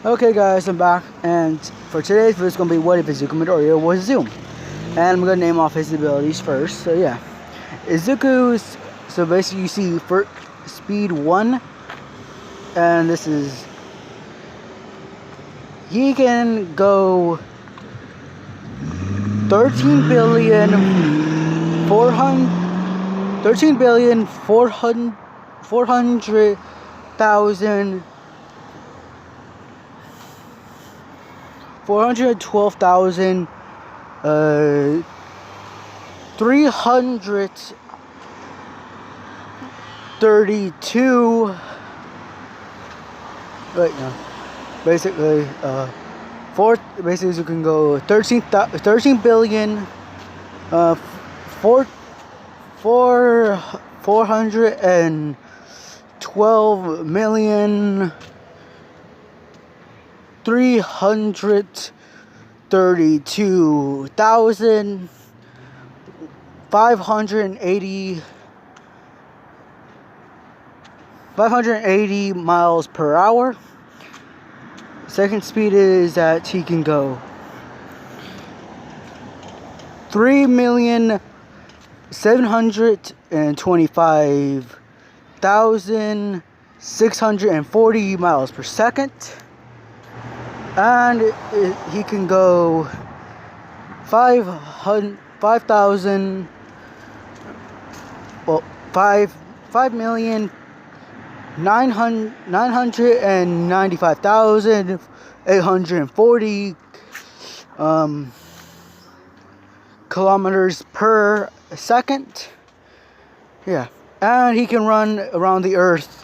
Okay guys, I'm back, and for today's video it's going to be what if Izuku Midoriya was Zoom. And I'm going to name off his abilities first. So yeah, Izuku's, so basically you see for speed 1, and this is, he can go 13 billion 400,000 412,000 332 right now basically basically you can go 13 billion 4 412 million 580 miles per hour. Second speed is that he can go 3,725,640 miles per second. And he can go 5,995,840 kilometers per second. Yeah, and he can run around the Earth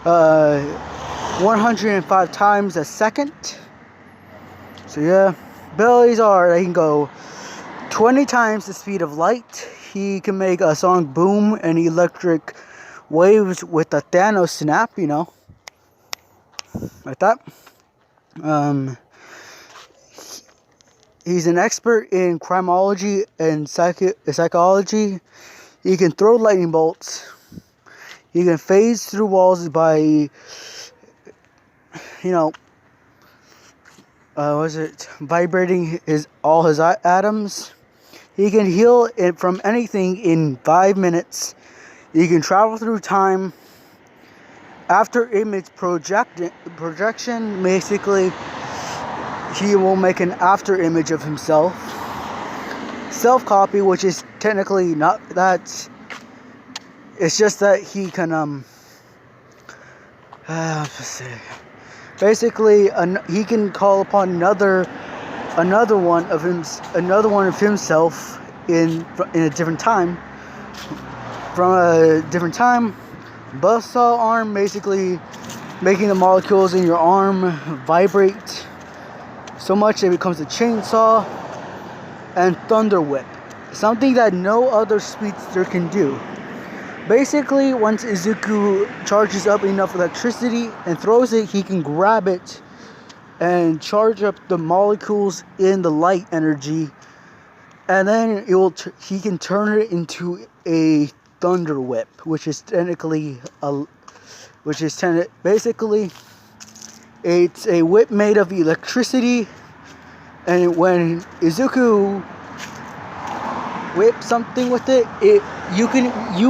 105 times a second. So yeah, abilities are that he can go 20 times the speed of light. He can make a sonic boom and electric waves with a Thanos snap, you know, like that. He's an expert in criminology and psychology. He can throw lightning bolts. He can phase through walls by, you know, vibrating all his atoms. He can heal it from anything in 5 minutes. He can travel through time. After image projection, basically, he will make an after image of himself. Self copy, which is technically not that. It's just that he can basically he can call upon another one of himself in a different time, from a different time. Buzzsaw arm, basically making the molecules in your arm vibrate so much it becomes a chainsaw. And thunder whip, something that no other speedster can do. Basically, once Izuku charges up enough electricity and throws it, he can grab it and charge up the molecules in the light energy, and then he can turn it into a thunder whip, which is basically it's a whip made of electricity. And when Izuku whips something with it, you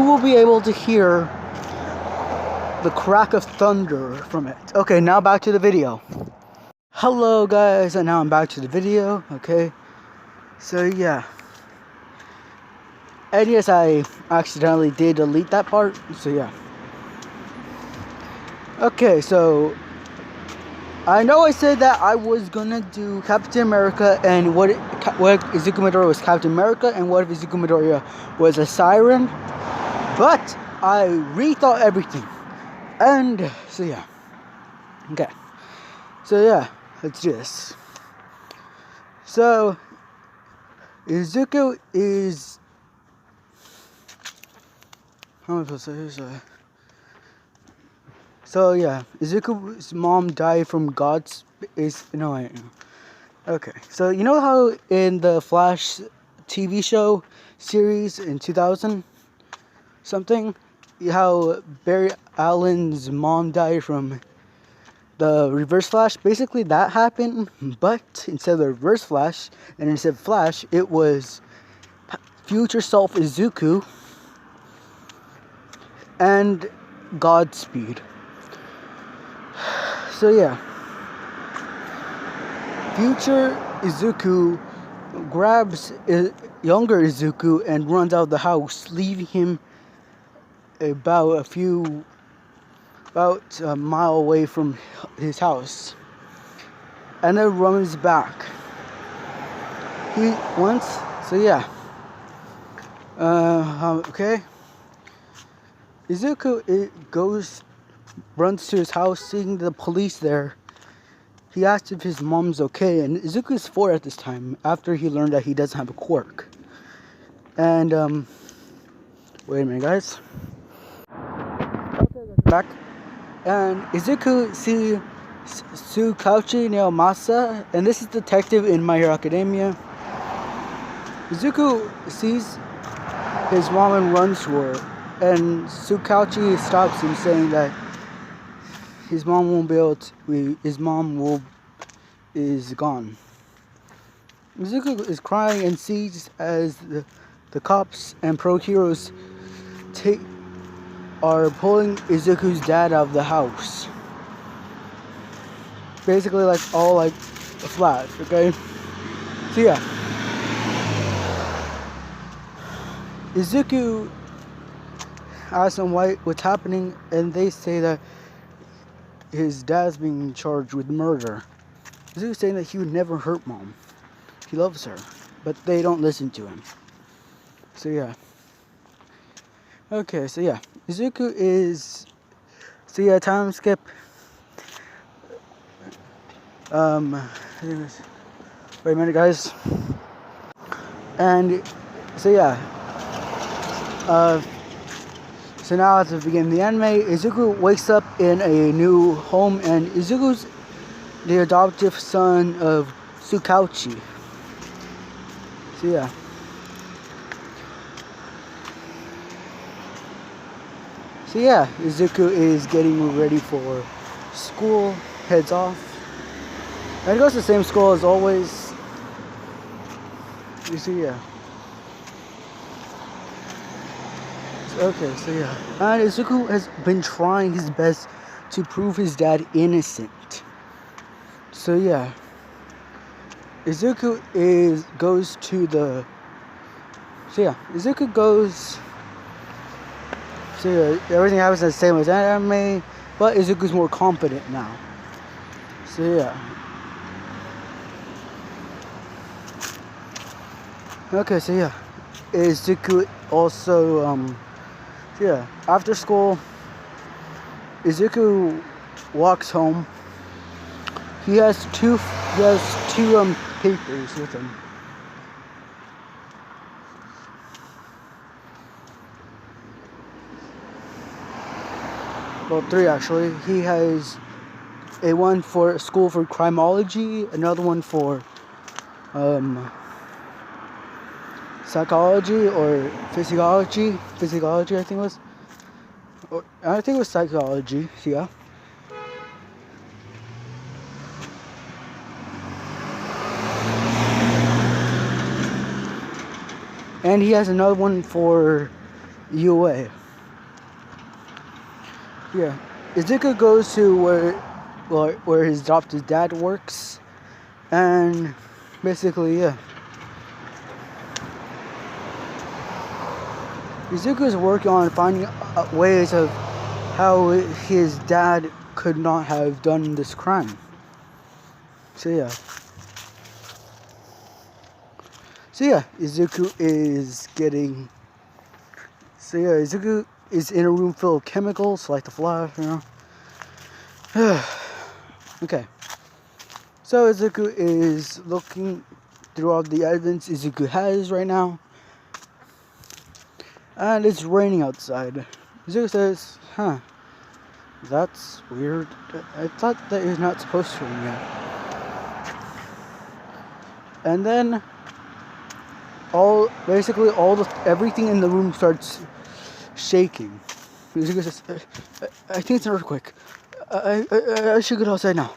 will be able to hear the crack of thunder from it. Okay, now back to the video. Hello guys, and now I'm back to the video. Okay, so yeah, and yes, I accidentally did delete that part. So yeah. Okay, so I know I said that I was gonna do Captain America and what Izuku Midoriya was Captain America and what if Izuku Midoriya was a siren, but I rethought everything, and so yeah. Okay, so yeah, let's do this. So Izuku is, how am I supposed to say this? So yeah, Izuku's mom died from God's Okay, so you know how in the Flash TV show series in 2000 something, how Barry Allen's mom died from the reverse flash, basically that happened, but instead of the reverse flash and instead of flash, it was future self Izuku and Godspeed. So yeah, future Izuku grabs younger Izuku and runs out of the house, leaving him about a mile away from his house, and then runs back. Okay. Izuku runs to his house, seeing the police there. He asks if his mom's okay, and Izuku is 4 at this time, after he learned that he doesn't have a quirk. And, wait a minute, guys. Back. And Izuku sees Tsukauchi Naomasa, and this is detective in My Hero Academia. Izuku sees his mom and runs to her, and Tsukauchi stops him, saying that his mom won't be able to. Is gone. Izuku is crying and sees as the cops and pro heroes are pulling Izuku's dad out of the house. Basically, like a flash. Okay. So yeah, Izuku asks them what's happening, and they say that his dad's being charged with murder. Izuku's saying that he would never hurt mom. He loves her, but they don't listen to him. So yeah. Okay, so yeah. Izuku is... So yeah, time skip. Wait a minute, guys. And so yeah. So now at the beginning of the anime, Izuku wakes up in a new home, and Izuku's the adoptive son of Tsukauchi. So yeah. So yeah, Izuku is getting ready for school, heads off. And he goes to the same school as always. You see, yeah. Okay, so yeah. And Izuku has been trying his best to prove his dad innocent. So yeah. Izuku goes to the... So yeah, Izuku goes... So yeah, everything happens the same as anime, but Izuku's more competent now. So yeah. Okay, so yeah. Izuku also, so yeah, after school, Izuku walks home. He has two papers with him. Well, 3 actually. He has a one for school for criminology, another one for psychology or physiology. Physiology, I think it was. I think it was psychology. Yeah. And he has another one for UA. Yeah. Izuku goes to where his adopted dad works, and basically, yeah. Izuku is working on finding ways of how his dad could not have done this crime. So yeah. So yeah, Izuku is getting... So yeah, Izuku is in a room full of chemicals, like the Flash, you know. Okay. So Izuku is looking through all the evidence Izuku has right now. And it's raining outside. Izuku says, that's weird. I thought that it's not supposed to rain yet. And then everything in the room starts shaking. Izuku says, I think it's an earthquake. I should go outside now.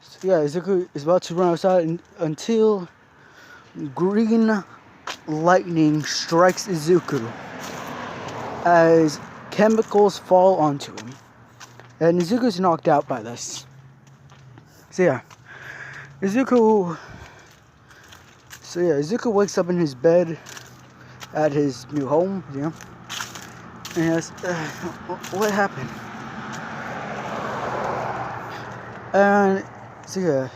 So yeah, Izuku is about to run outside until green lightning strikes Izuku as chemicals fall onto him. And Izuku's knocked out by this. So yeah, Izuku wakes up in his bed at his new home, and he asks, what happened? And so yeah,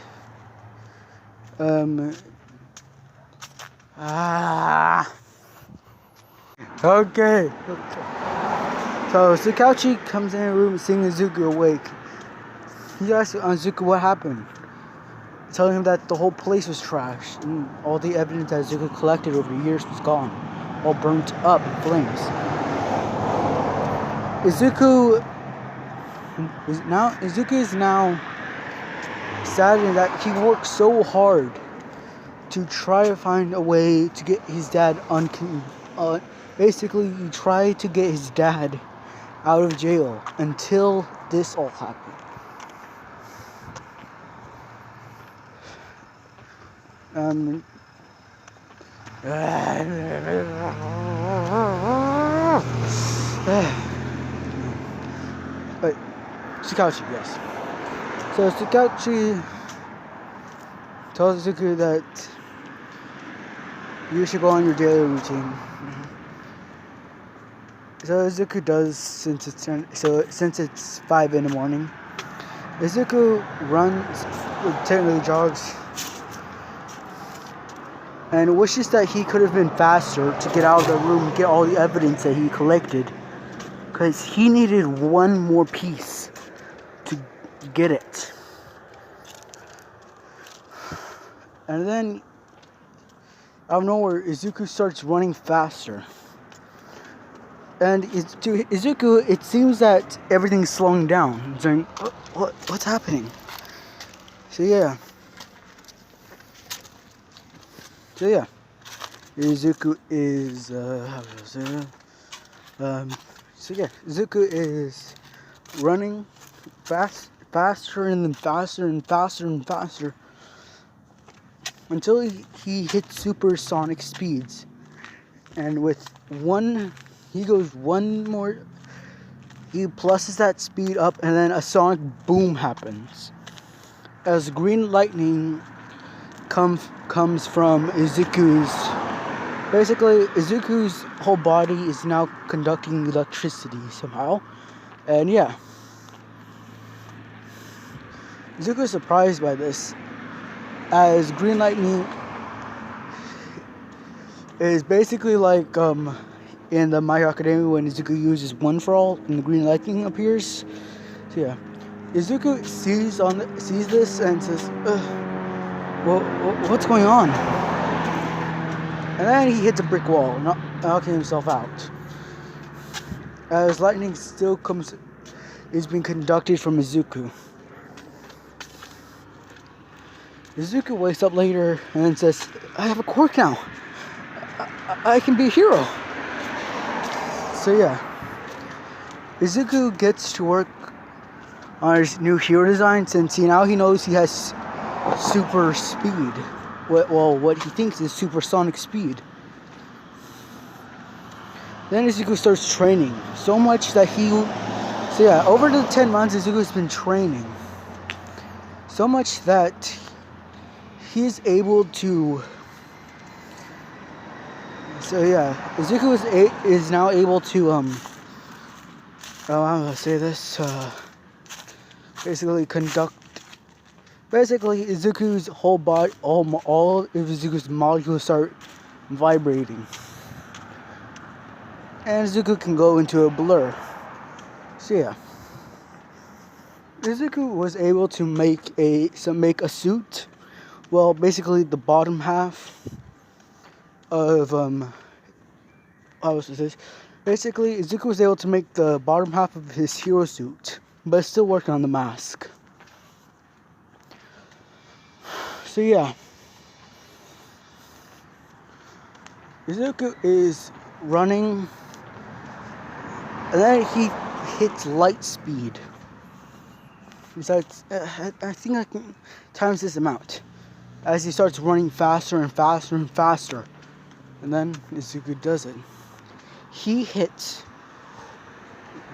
okay. So Sakauchi comes in the room seeing Izuku awake. He asks Izuku what happened, telling him that the whole place was trashed and all the evidence that Izuku collected over the years was gone, all burnt up in flames. Izuku is now saddened that he worked so hard to try to find a way to get his dad basically he tried to get his dad out of jail until this all happened. But Sakauchi, yes. So Sakauchi tells Izuku that you should go on your daily routine. So Izuku does since it's 5 in the morning. Izuku runs, technically jogs, and wishes that he could have been faster to get out of the room and get all the evidence that he collected, because he needed one more piece to get it. And then out of nowhere, Izuku starts running faster. And to Izuku, it seems that everything's slowing down. He's saying, what's happening? So yeah. Izuku is Izuku is running faster and faster until he hits supersonic speeds. And with he goes one more, he pluses that speed up, and then a sonic boom happens as green lightning comes from Izuku's. Basically, Izuku's whole body is now conducting electricity somehow, and yeah, Izuku is surprised by this, as green lightning is basically like in the My Hero Academia when Izuku uses one for all and the green lightning appears. So yeah, Izuku sees this and says, well, what's going on? And then he hits a brick wall, knocking himself out. As lightning still is being conducted from Izuku. Izuku wakes up later and says, I have a quirk now. I can be a hero. So yeah, Izuku gets to work on his new hero design since he knows he has super speed. What he thinks is supersonic speed. Then Izuku starts training so much that over the 10 months Izuku's been training so much that he's able to. So yeah, Izuku is now able to I'm gonna say this. Basically Izuku's whole body, all of Izuku's molecules start vibrating, and Izuku can go into a blur. So yeah, Izuku was able to make a suit. Well, basically the bottom half of how was this? Basically, Izuku was able to make the bottom half of his hero suit, but it's still working on the mask. So yeah, Izuku is running, and then he hits light speed. Besides, I think I can times this amount as he starts running faster and faster and faster. And then Izuku does it. He hits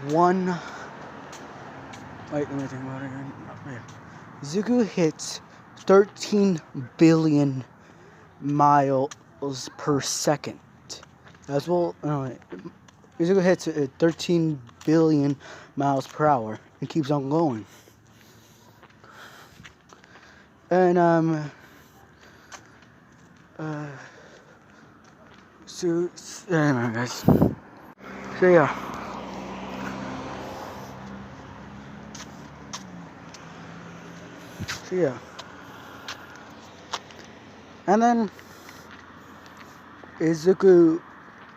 one. Wait, let me think about it. Yeah. Izuku hits 13 billion miles per second. As well, Izuku hits at 13 billion miles per hour and keeps on going. And anyway, guys. So yeah. And then Izuku,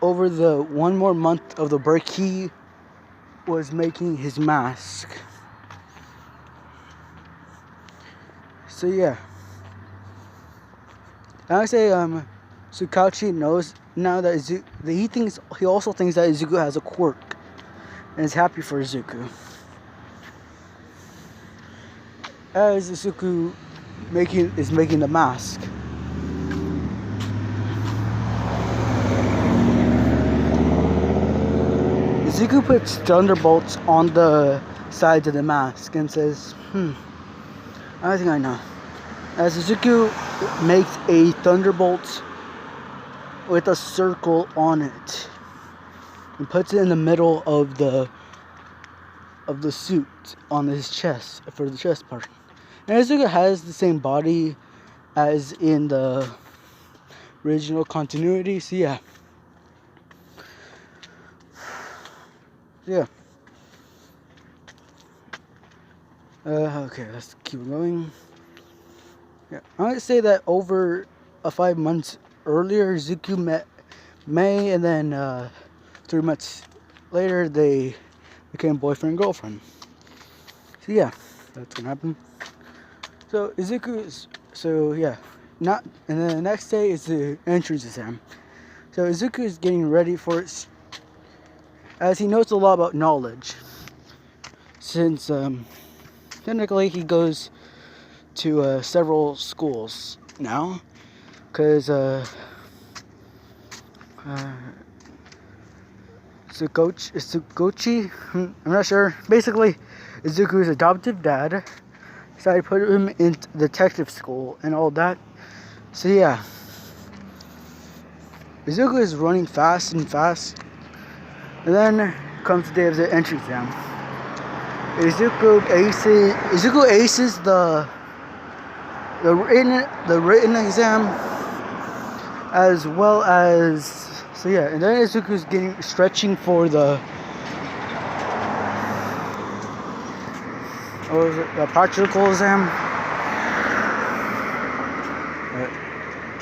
over the one more month of the break, he was making his mask. So yeah. And I say Tsukauchi knows now that he also thinks that Izuku has a quirk and is happy for Izuku. As Izuku is making the mask. Izuku puts thunderbolts on the sides of the mask and says, I think I know. As Izuku makes a thunderbolt with a circle on it and puts it in the middle of the suit on his chest, for the chest part. And Izuku has the same body as in the original continuity, so yeah. Okay, let's keep going. Yeah, I might say that over 5 months earlier, Izuku met Mei, and then 3 months later, they became boyfriend and girlfriend. So yeah, that's what happened. So and then the next day is the entrance exam. So Izuku is getting ready for it, as he knows a lot about knowledge. Since technically he goes to several schools now, because Tsukochi, I'm not sure. Basically, Izuku's adoptive dad decided to put him in detective school and all that. So yeah, Izuku is running fast, and then comes the day of the entry exam. Izuku aces the written exam, as well as and then Izuku's stretching for the practical exam.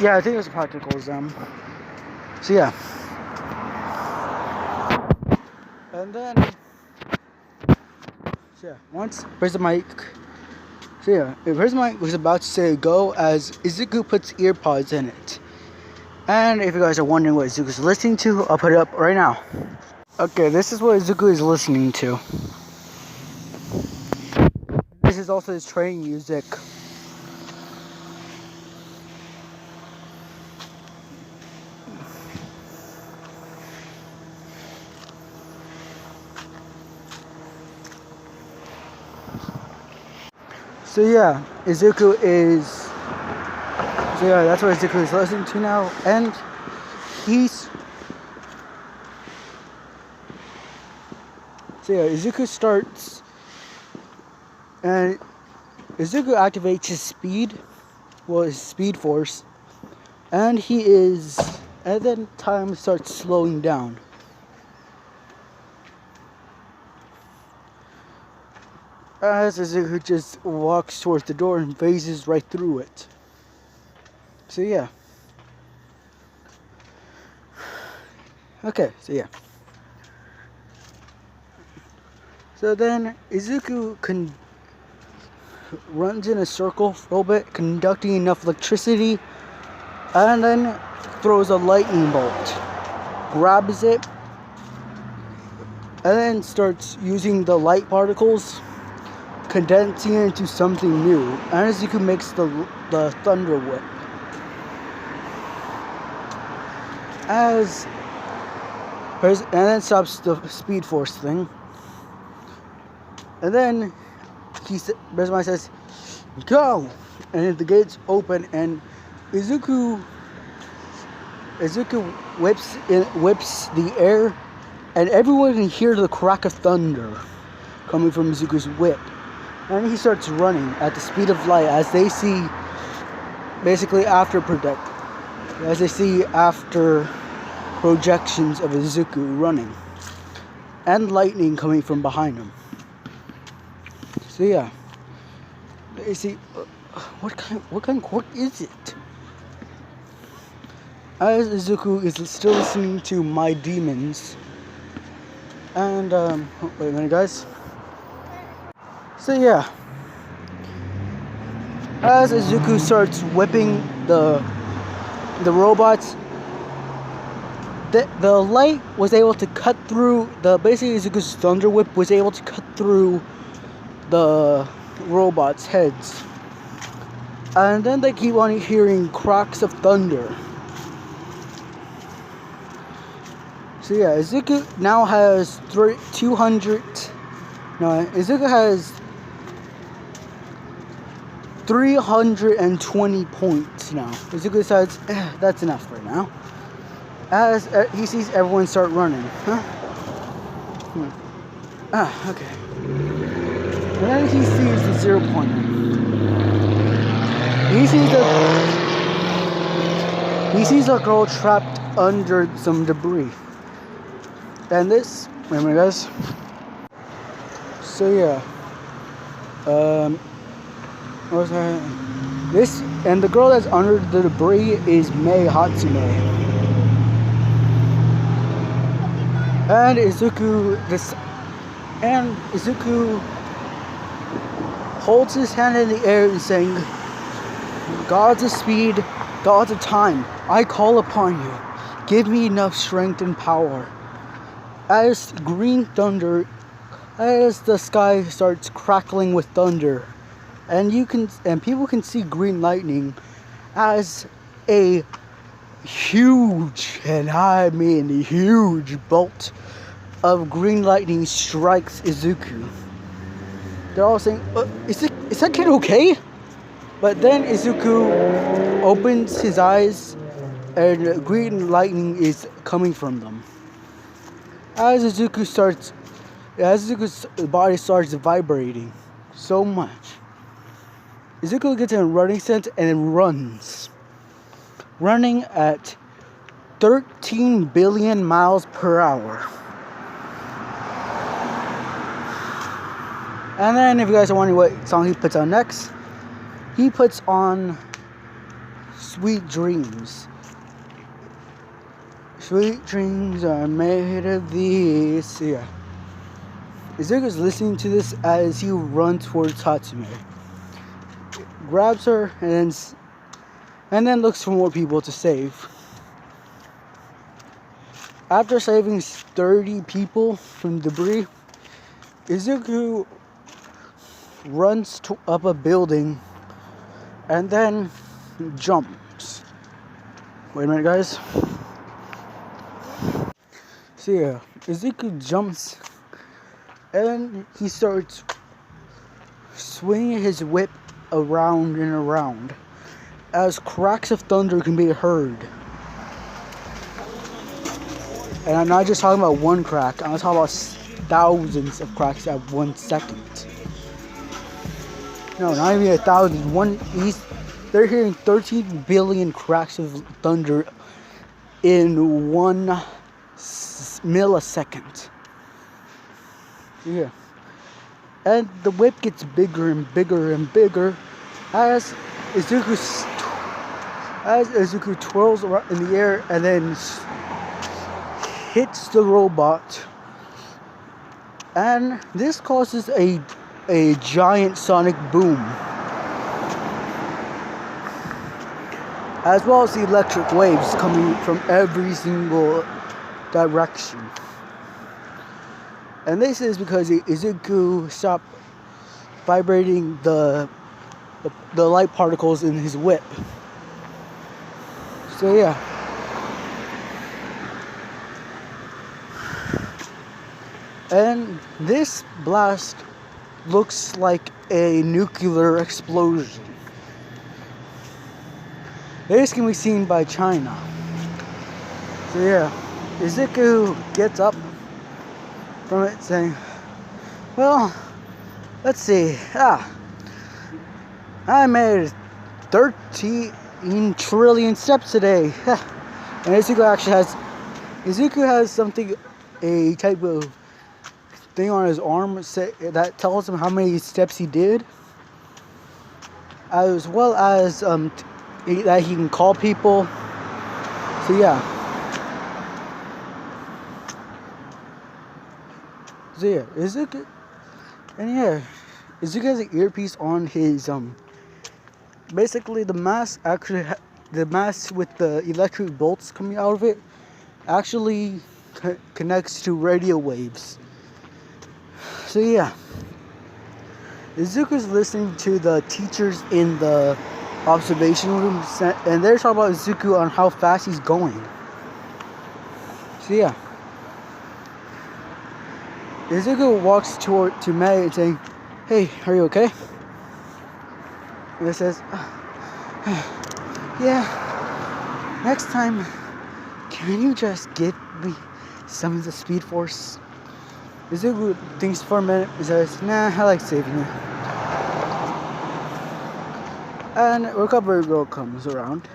Yeah, I think it was a practical exam. So yeah. And then once Where's the mic? So Where's the mic was about to say go, as Izuku puts earpods in it. And if you guys are wondering what Izuku's listening to, I'll put it up right now. Okay, this is what Izuku is listening to. This is also his training music. So yeah, that's what Izuku is listening to now, and Izuku starts, and Izuku activates his speed force, and then time starts slowing down. As Izuku just walks towards the door and phases right through it. So yeah. Okay, so then Izuku runs in a circle for a little bit, conducting enough electricity, and then throws a lightning bolt, grabs it, and then starts using the light particles, condensing it into something new. And Izuku makes the thunder whip. And then stops the Speed Force thing. And then Bezmai says, "Go!" And then the gates open, and Izuku whips the air, and everyone can hear the crack of thunder coming from Izuku's whip. And he starts running at the speed of light as they see, basically after projections of Izuku running, and lightning coming from behind him. So yeah, you see, what kind of quirk is it? As Izuku is still listening to My Demons, and wait a minute, guys. So yeah, as Izuku starts whipping the robots, the light was able to cut through basically Izuku's thunder whip was able to cut through the robots' heads, and then they keep on hearing cracks of thunder. So yeah, Izuku now has 320 points now. Izuku decides, that's enough right now. As he sees everyone start running. Okay. And then he sees the 0 pointer. He sees a girl trapped under some debris. And this, wait a minute, guys. So yeah, what was that? This, and the girl that's under the debris is Mei Hatsume. And Izuku holds his hand in the air and saying, "Gods of speed, gods of time, I call upon you. Give me enough strength and power." As green thunder, as the sky starts crackling with thunder, and people can see green lightning as a huge, and I mean huge, bolt of green lightning strikes Izuku. They're all saying, is that kid okay? But then Izuku opens his eyes, and green lightning is coming from them. As Izuku's body starts vibrating so much, Izuku gets in a running sense and then runs. Running at 13 billion miles per hour. And then, if you guys are wondering what song he puts on next, he puts on Sweet Dreams. Sweet dreams are made of these. Yeah. Izuku's listening to this as he runs towards Hatsume. Grabs her and then looks for more people to save. After saving 30 people from debris, Izuku runs up a building and then jumps. Wait a minute, guys. So yeah, Izuku jumps and he starts swinging his whip around and around as cracks of thunder can be heard. And I'm not just talking about one crack, I'm talking about thousands of cracks at 1 second. No, not even 1,000. They're hearing 13 billion cracks of thunder in 1 millisecond. Yeah. And the whip gets bigger and bigger and bigger as Izuku twirls around in the air and then hits the robot. And this causes a giant sonic boom, as well as the electric waves coming from every single direction. And this is because Izuku stopped vibrating the light particles in his whip. So yeah. And this blast looks like a nuclear explosion. This can be seen by China. So yeah, Izuku gets up from it saying, well, let's see, I made 13 trillion steps today. And Izuku has something, a type of thing on his arm that tells him how many steps he did, as well as that he can call people. So yeah. So yeah, Izuku has an earpiece on his basically the mask the mask with the electric bolts coming out of it actually connects to radio waves. So yeah, Izuku's listening to the teachers in the observation room, and they're talking about Izuku on how fast he's going. So yeah, Izuku walks to Mei and saying, "Hey, are you okay?" And it says, "Yeah. Next time, can you just give me some of the Speed Force?" Izuku thinks for a minute and says, "Nah, I like saving you." And Recovery Girl comes around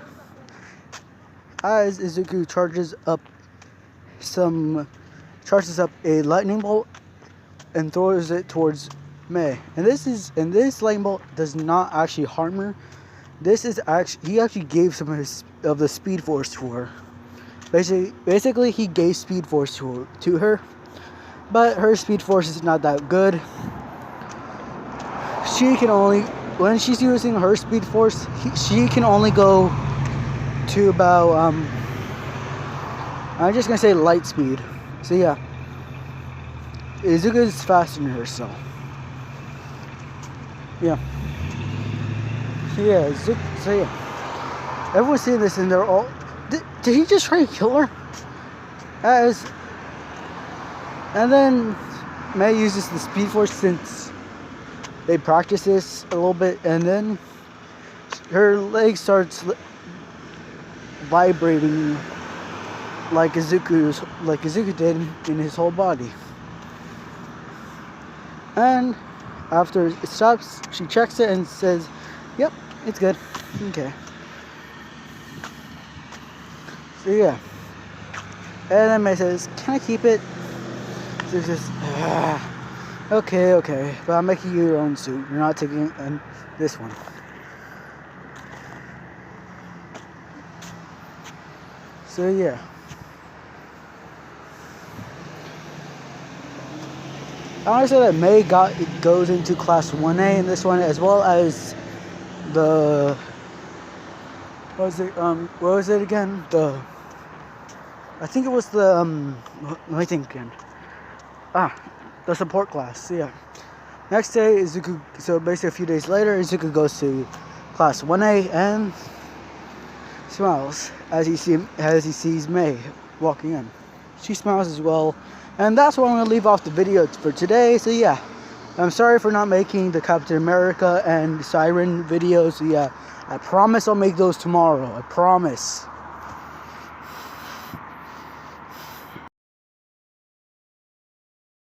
as Izuku charges up a lightning bolt and throws it towards Mei. And this lightning bolt does not actually harm her. He actually gave some of the Speed Force to her. Basically, he gave Speed Force to her. But her Speed Force is not that good. When she's using her Speed Force, she can only go to about, I'm just gonna say light speed. So yeah, Izuku is faster than her, so yeah. So yeah, everyone's seeing this and they're all, did he just try to kill her? And then Mei uses the Speed Force since they practice this a little bit, and then her leg starts vibrating like Izuku did in his whole body. And after it stops, she checks it and says, "Yep, it's good." Okay. So yeah. And then Mei says, "Can I keep it?" So she says, Okay, but I'm making you your own suit. You're not taking this one." So yeah. I want to say that Mei goes into class 1A in this one, as well as what was it again? I think it was let me think again. The support class. So yeah. Next day, so basically a few days later, Izuku goes to class 1A and smiles as he sees Mei walking in. She smiles as well. And that's where I'm going to leave off the video for today. So yeah, I'm sorry for not making the Captain America and Siren videos. So yeah, I promise I'll make those tomorrow. I promise.